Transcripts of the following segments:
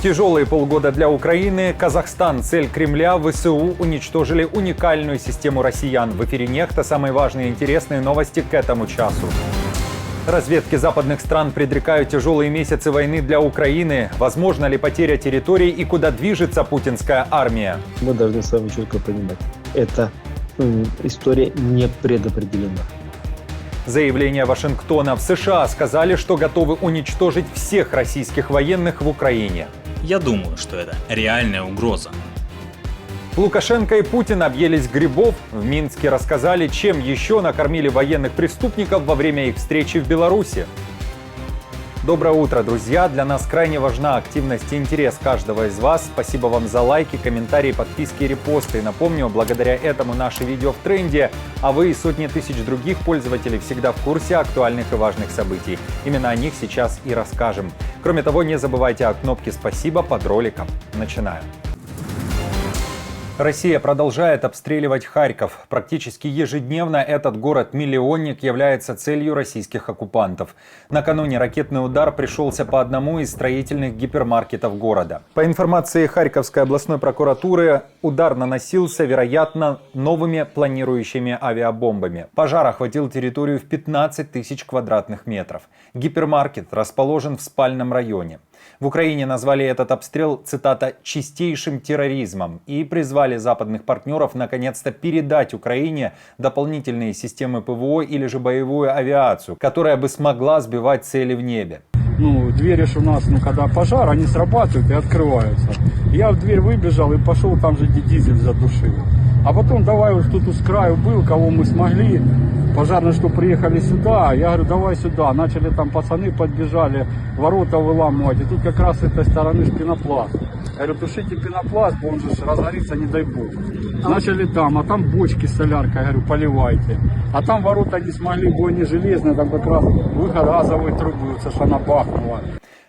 Тяжелые полгода для Украины. Казахстан. Цель Кремля. ВСУ уничтожили уникальную систему россиян. В эфире «Нехта». Самые важные и интересные новости к этому часу. Разведки западных стран предрекают тяжелые месяцы войны для Украины. Возможно ли потеря территорий и куда движется путинская армия? Мы должны с вами четко понимать, эта история не предопределена. Заявление Вашингтона. В США сказали, что готовы уничтожить всех российских военных в Украине. Я думаю, что это реальная угроза. Лукашенко и Путин объелись грибов. В Минске рассказали, чем еще накормили военных преступников во время их встречи в Беларуси. Доброе утро, друзья! Для нас крайне важна активность и интерес каждого из вас. Спасибо вам за лайки, комментарии, подписки и репосты. И напомню, благодаря этому наши видео в тренде, а вы и сотни тысяч других пользователей всегда в курсе актуальных и важных событий. Именно о них сейчас и расскажем. Кроме того, не забывайте о кнопке «Спасибо» под роликом. Начинаем. Россия продолжает обстреливать Харьков. Практически ежедневно этот город-миллионник является целью российских оккупантов. Накануне ракетный удар пришелся по одному из строительных гипермаркетов города. По информации Харьковской областной прокуратуры, удар наносился, вероятно, новыми планирующими авиабомбами. Пожар охватил территорию в 15 тысяч квадратных метров. Гипермаркет расположен в спальном районе. В Украине назвали этот обстрел, цитата, «чистейшим терроризмом» и призвали западных партнеров наконец-то передать Украине дополнительные системы ПВО или же боевую авиацию, которая бы смогла сбивать цели в небе. Двери ж у нас, когда пожар, они срабатывают и открываются. Я в дверь выбежал и пошел, там же дизель задушил. А потом давай вот тут с краю был, кого мы смогли. Пожарные, что приехали сюда, я говорю, давай сюда. Начали там пацаны подбежали, ворота выламывать. И тут как раз с этой стороны пенопласт. Я говорю, тушите пенопласт, он же разгорится, не дай бог. Начали там, а там бочки с соляркой, я говорю, поливайте. А там ворота не смогли, бой не железный, там как раз выход газовой трубы, что она бахнула.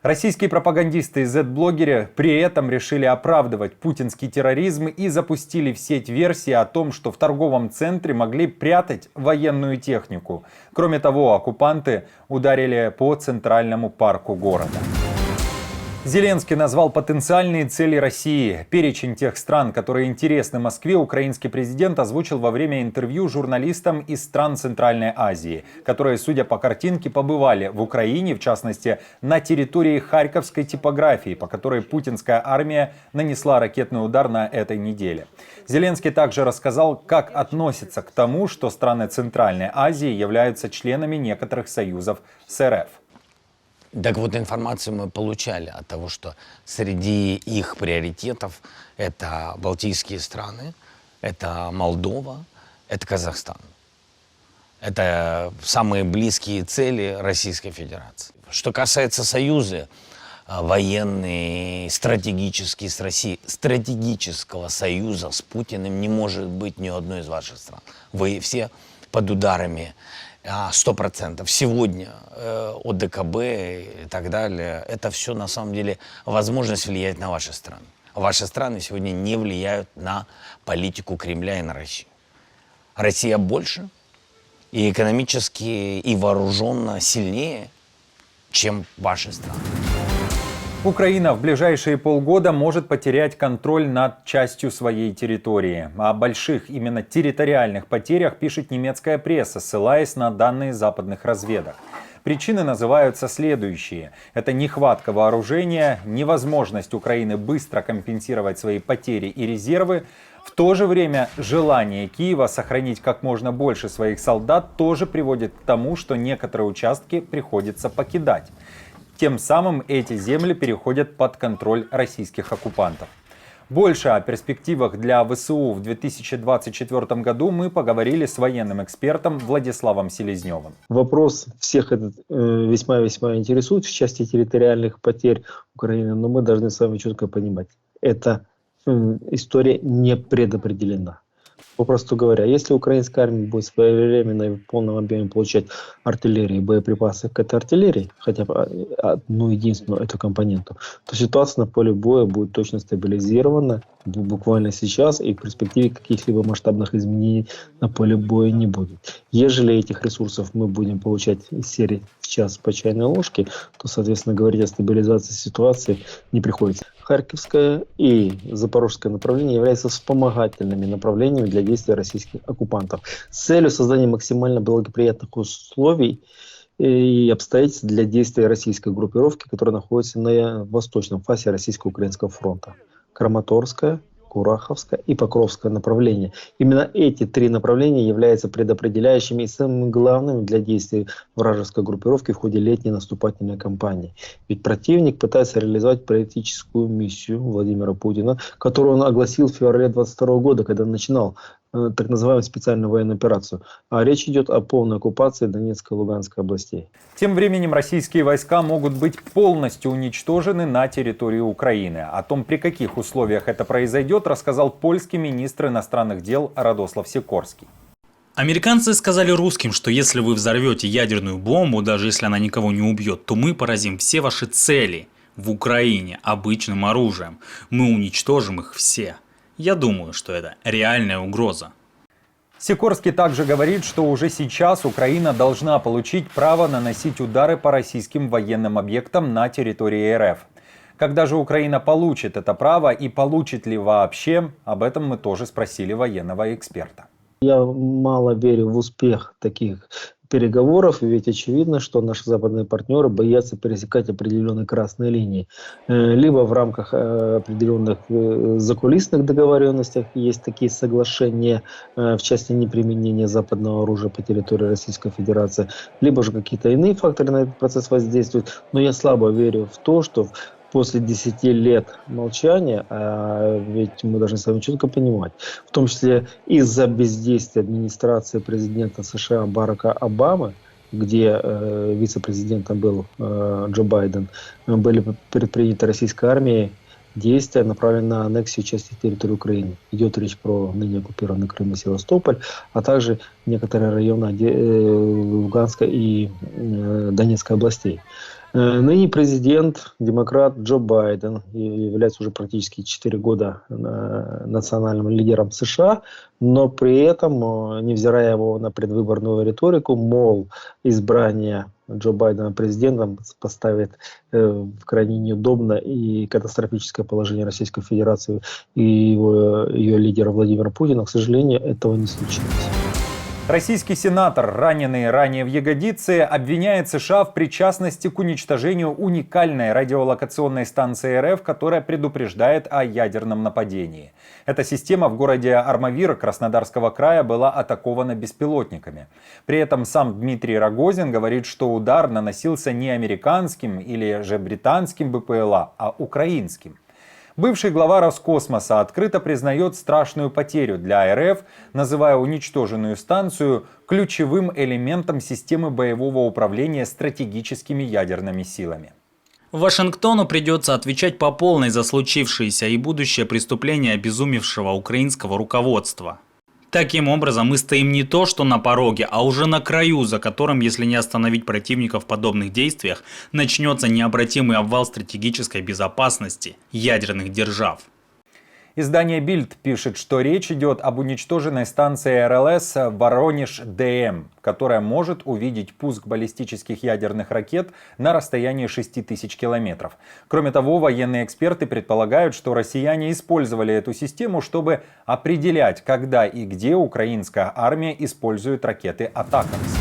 Российские пропагандисты и Z-блогеры при этом решили оправдывать путинский терроризм и запустили в сеть версии о том, что в торговом центре могли прятать военную технику. Кроме того, оккупанты ударили по центральному парку города. Зеленский назвал потенциальные цели России. Перечень тех стран, которые интересны Москве, украинский президент озвучил во время интервью журналистам из стран Центральной Азии, которые, судя по картинке, побывали в Украине, в частности, на территории харьковской типографии, по которой путинская армия нанесла ракетный удар на этой неделе. Зеленский также рассказал, как относится к тому, что страны Центральной Азии являются членами некоторых союзов с РФ. Так вот, информацию мы получали от того, что среди их приоритетов это Балтийские страны, это Молдова, это Казахстан. Это самые близкие цели Российской Федерации. Что касается союза, военный, стратегический с Россией, стратегического союза с Путиным не может быть ни одной из ваших стран. Вы все под ударами. 100%. Сегодня ОДКБ и так далее, это все на самом деле возможность влиять на ваши страны. Ваши страны сегодня не влияют на политику Кремля и на Россию. Россия больше и экономически, и вооруженно сильнее, чем ваши страны. Украина в ближайшие полгода может потерять контроль над частью своей территории. О больших именно территориальных потерях пишет немецкая пресса, ссылаясь на данные западных разведок. Причины называются следующие. Это нехватка вооружения, невозможность Украины быстро компенсировать свои потери и резервы. В то же время желание Киева сохранить как можно больше своих солдат тоже приводит к тому, что некоторые участки приходится покидать. Тем самым эти земли переходят под контроль российских оккупантов. Больше о перспективах для ВСУ в 2024 году мы поговорили с военным экспертом Владиславом Селезневым. Вопрос всех этот весьма-весьма интересует в части территориальных потерь Украины, но мы должны с вами четко понимать, эта история не предопределена. Попросту говоря, если украинская армия будет своевременно и в полном объеме получать артиллерию и боеприпасы к этой артиллерии, хотя бы одну единственную эту компоненту, то ситуация на поле боя будет точно стабилизирована буквально сейчас, и в перспективе каких-либо масштабных изменений на поле боя не будет. Ежели этих ресурсов мы будем получать из серии в час по чайной ложке, то, соответственно, говорить о стабилизации ситуации не приходится. Харьковское и Запорожское направление являются вспомогательными направлениями для действия российских оккупантов с целью создания максимально благоприятных условий и обстоятельств для действия российской группировки, которая находится на восточном фасе Российско-Украинского фронта. Краматорское, Кураховское и Покровское направления. Именно эти три направления являются предопределяющими и самыми главными для действий вражеской группировки в ходе летней наступательной кампании. Ведь противник пытается реализовать политическую миссию Владимира Путина, которую он огласил в феврале 2022 года, когда начинал так называемую специальную военную операцию. А речь идет о полной оккупации Донецкой и Луганской областей. Тем временем российские войска могут быть полностью уничтожены на территории Украины. О том, при каких условиях это произойдет, рассказал польский министр иностранных дел Радослав Сикорский. Американцы сказали русским, что если вы взорвете ядерную бомбу, даже если она никого не убьет, то мы поразим все ваши цели в Украине обычным оружием. Мы уничтожим их все. Я думаю, что это реальная угроза. Сикорский также говорит, что уже сейчас Украина должна получить право наносить удары по российским военным объектам на территории РФ. Когда же Украина получит это право и получит ли вообще, об этом мы тоже спросили военного эксперта. Я мало верю в успех таких переговоров, ведь очевидно, что наши западные партнеры боятся пересекать определенные красные линии. Либо в рамках определенных закулисных договоренностей есть такие соглашения в части неприменения западного оружия по территории Российской Федерации, либо же какие-то иные факторы на этот процесс воздействуют. Но я слабо верю в то, что после 10 лет молчания, ведь мы должны с вами четко понимать, в том числе из-за бездействия администрации президента США Барака Обамы, где вице-президентом был Джо Байден, были предприняты российской армией действия, направленные на аннексию части территории Украины. Идет речь про ныне оккупированный Крым и Севастополь, а также некоторые районы Луганской и Донецкой областей. Ныне президент, демократ Джо Байден, является уже практически 4 года национальным лидером США, но при этом, невзирая его на предвыборную риторику, мол, избрание Джо Байдена президентом поставит в крайне неудобное и катастрофическое положение Российской Федерации и ее лидера Владимира Путина, к сожалению, этого не случилось. Российский сенатор, раненый ранее в ягодице, обвиняет США в причастности к уничтожению уникальной радиолокационной станции РФ, которая предупреждает о ядерном нападении. Эта система в городе Армавир Краснодарского края была атакована беспилотниками. При этом сам Дмитрий Рогозин говорит, что удар наносился не американским или же британским БПЛА, а украинским. Бывший глава Роскосмоса открыто признает страшную потерю для РФ, называя уничтоженную станцию ключевым элементом системы боевого управления стратегическими ядерными силами. Вашингтону придется отвечать по полной за случившееся и будущее преступление обезумевшего украинского руководства. Таким образом, мы стоим не то что на пороге, а уже на краю, за которым, если не остановить противников в подобных действиях, начнется необратимый обвал стратегической безопасности ядерных держав. Издание Bild пишет, что речь идет об уничтоженной станции РЛС Воронеж-ДМ, которая может увидеть пуск баллистических ядерных ракет на расстоянии 6000 километров. Кроме того, военные эксперты предполагают, что россияне использовали эту систему, чтобы определять, когда и где украинская армия использует ракеты «Атакамс».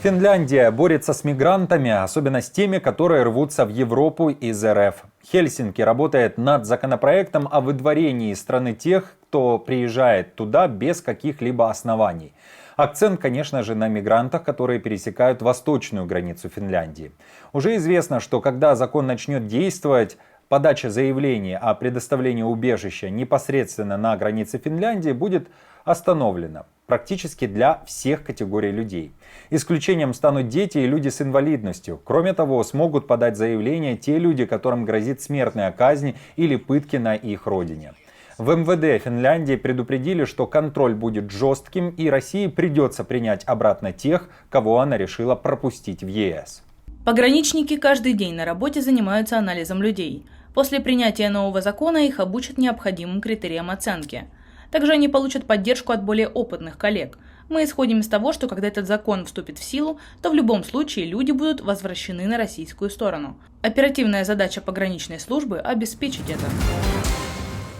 Финляндия борется с мигрантами, особенно с теми, которые рвутся в Европу из РФ. Хельсинки работает над законопроектом о выдворении из страны тех, кто приезжает туда без каких-либо оснований. Акцент, конечно же, на мигрантах, которые пересекают восточную границу Финляндии. Уже известно, что когда закон начнет действовать, подача заявления о предоставлении убежища непосредственно на границе Финляндии будет остановлена практически для всех категорий людей. Исключением станут дети и люди с инвалидностью. Кроме того, смогут подать заявление те люди, которым грозит смертная казнь или пытки на их родине. В МВД Финляндии предупредили, что контроль будет жестким и России придется принять обратно тех, кого она решила пропустить в ЕС. Пограничники каждый день на работе занимаются анализом людей. После принятия нового закона их обучат необходимым критериям оценки. Также они получат поддержку от более опытных коллег. Мы исходим из того, что когда этот закон вступит в силу, то в любом случае люди будут возвращены на российскую сторону. Оперативная задача пограничной службы – обеспечить это.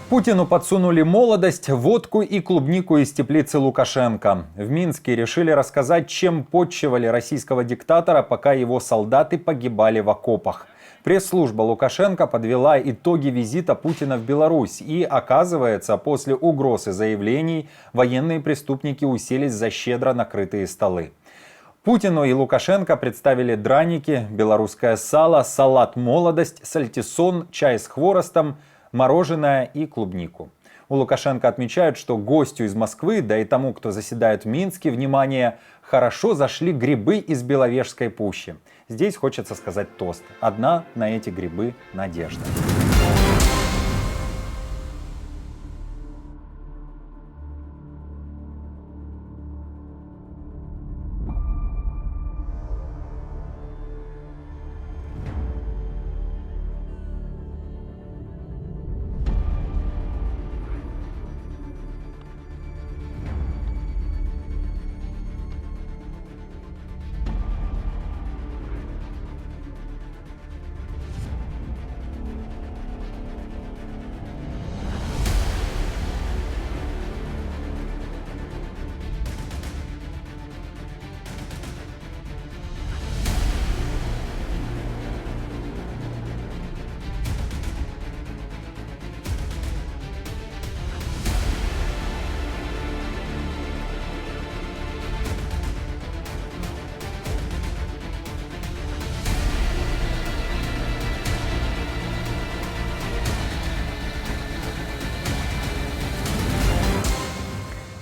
Путину подсунули молодость, водку и клубнику из теплицы Лукашенко. В Минске решили рассказать, чем подчивали российского диктатора, пока его солдаты погибали в окопах. Пресс-служба Лукашенко подвела итоги визита Путина в Беларусь. И, оказывается, после угроз и заявлений военные преступники уселись за щедро накрытые столы. Путину и Лукашенко представили драники, белорусское сало, салат «Молодость», сальтисон, чай с хворостом, мороженое и клубнику. У Лукашенко отмечают, что гостю из Москвы, да и тому, кто заседает в Минске, внимание, хорошо зашли грибы из Беловежской пущи. Здесь хочется сказать тост. Одна на эти грибы надежда.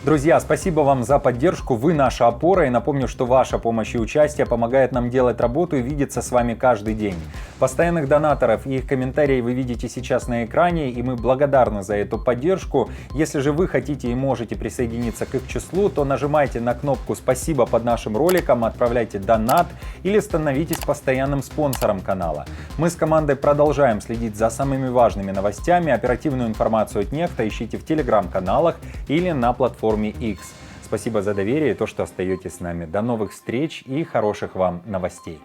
Друзья, спасибо вам за поддержку, вы наша опора, и напомню, что ваша помощь и участие помогает нам делать работу и видеться с вами каждый день. Постоянных донаторов и их комментарии вы видите сейчас на экране, и мы благодарны за эту поддержку. Если же вы хотите и можете присоединиться к их числу, то нажимайте на кнопку «Спасибо» под нашим роликом, отправляйте донат или становитесь постоянным спонсором канала. Мы с командой продолжаем следить за самыми важными новостями, оперативную информацию от Нефта ищите в телеграм-каналах или на платформе X. Спасибо за доверие и то, что остаетесь с нами. До новых встреч и хороших вам новостей.